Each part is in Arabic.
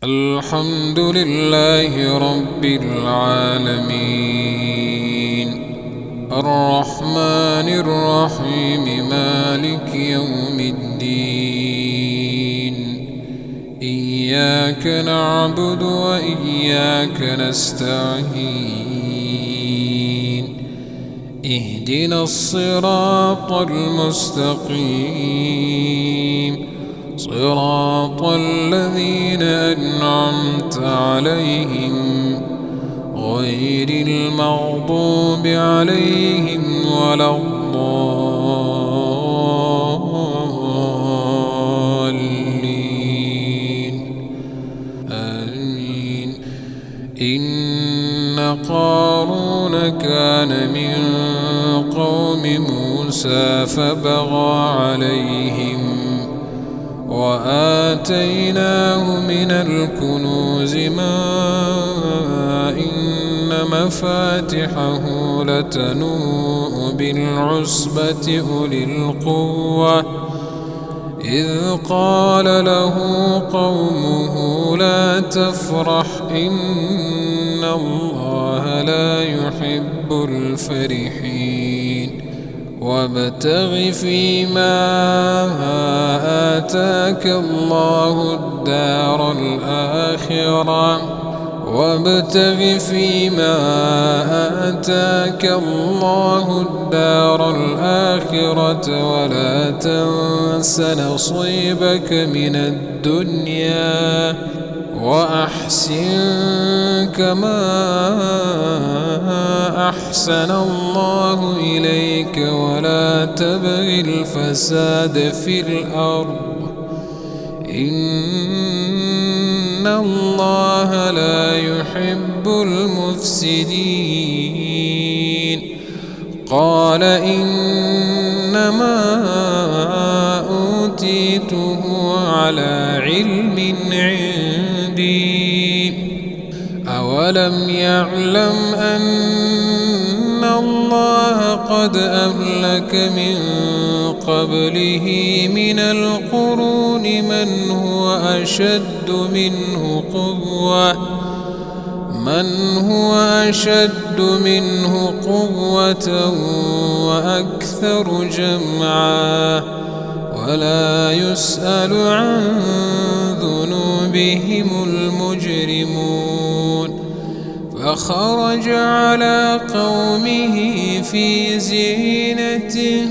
الحمد لله رب العالمين، الرحمن الرحيم، مالك يوم الدين. إياك نعبد وإياك نستعين. اهدنا الصراط المستقيم، صراط الذين أنعمت عليهم غير المغضوب عليهم ولا الضالين. آمين. إن قارون كان من قوم موسى فبغى عليهم وآتيناه من الكنوز ما إن مفاتحه لتنوء بالعصبة أولي القوة إذ قال له قومه لا تفرح إن الله لا يحب الفرحين. وابتغ فيما آتاك الله الدار الآخرة ولا تنس نصيبك من الدنيا وأحسن كما أحسن الله إليك ولا تبغ الفساد في الأرض إن الله لا يحب المفسدين. قال إنما أوتيته على علم عندي أولم يعلم أن الله قد أهلك من قبله من القرون من هو أشد منه قوة وأكثر جمعا ولا يسأل عن ذنوبهم المجرمون. فخرج على قومه في زينته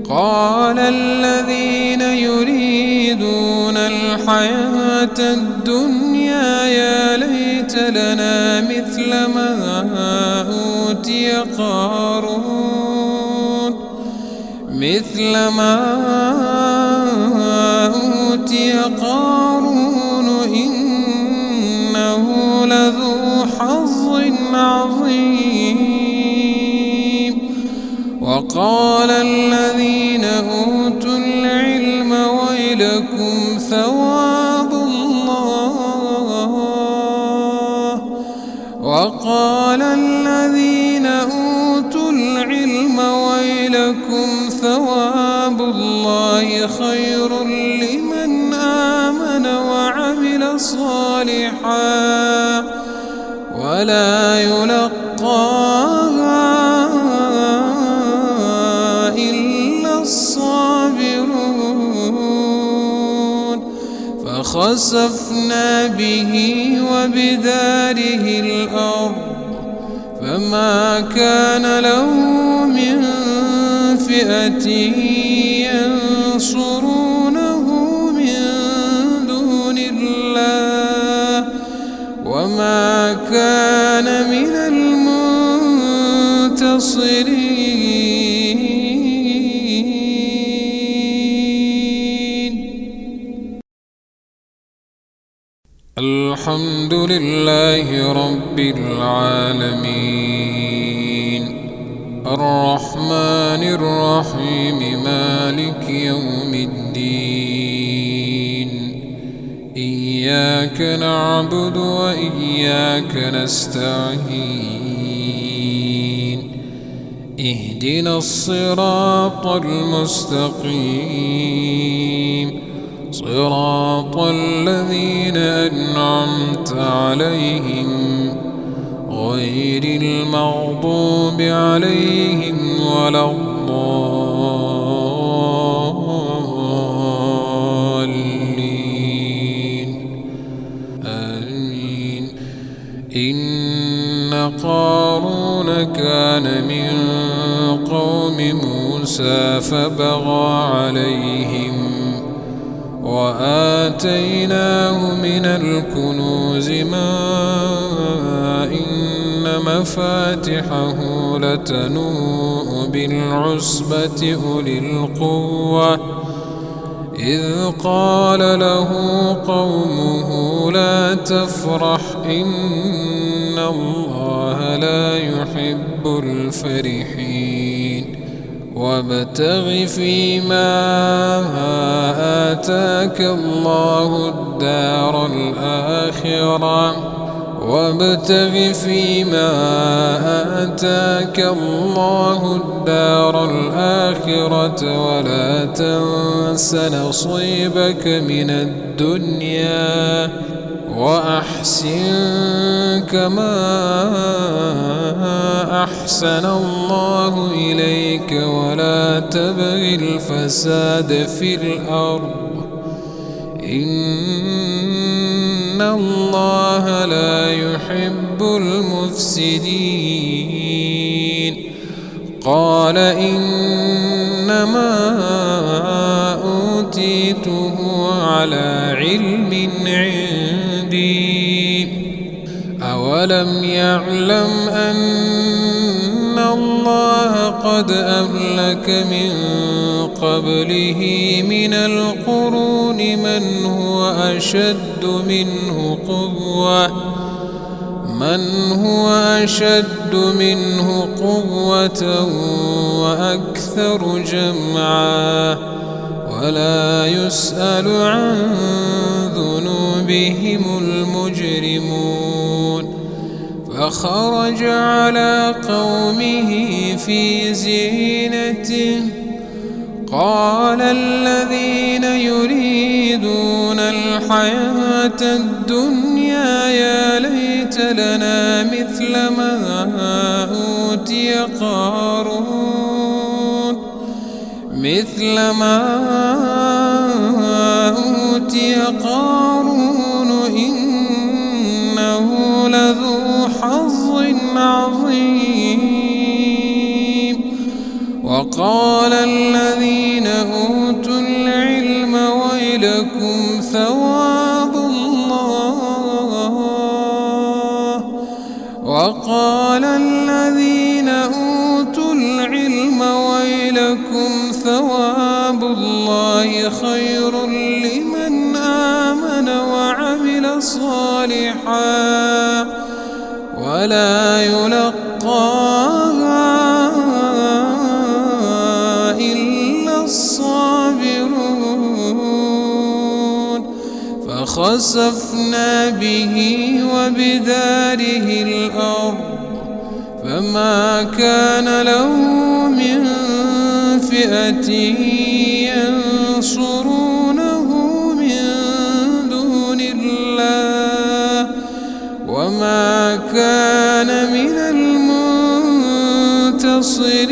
قال الذين يريدون الحياة الدنيا يا ليت لنا مثل ما أوتي قارون إنه لذو حظ عظيم. وقال الذين أوتوا العلم ويلكم ثواب الله خير لمن آمن وعمل صالحا ولا يلقاها إلا الصابرون. فخسفنا به وبداره الأرض فما كان له من فئة ينصرونه من دون الله وما كان من المنتصرين. الحمد لله رب العالمين، الرحمن الرحيم، مالك يوم الدين. إياك نعبد وإياك نستعين. اهدنا الصراط المستقيم، صراط الذين أنعمت عليهم غير المغضوب عليهم ولا الضالين آمين. إن قارون كان من قوم موسى فبغى عليهم وآتيناه من الكنوز ما إن مفاتحه لتنوء بالعصبة أولي القوة إذ قال له قومه لا تفرح إن الله لا يحب الفرحين وابتغ فيما آتاك الله الدار الآخرة ولا تنس نصيبك من الدنيا وأحسن كما أحسن الله إليك ولا تبغ الفساد في الأرض إن الله لا يحب المفسدين. قال إنما أوتيته على علم عندي أولم يعلم أن الله قد أهلك من قبله من القرون من هو أشد منه قوة وأكثر جمعا ولا يسأل عن ذنوبهم المجرمون. فخرج على قومه في زينته قال الذين يريدون الحياة الدنيا يا ليت لنا مثل ما أوتي قارون إنه لذو حظ عظيم. وقال الذين أوتوا العلم ويلكم ثواب الله خير لمن آمن وعمل صالحا ولا يلقاها إلا الصابرون. فخسفنا به وبداره الأرض فما كان له من فئة ينصرونه من دون الله وما كان من المنتصرين.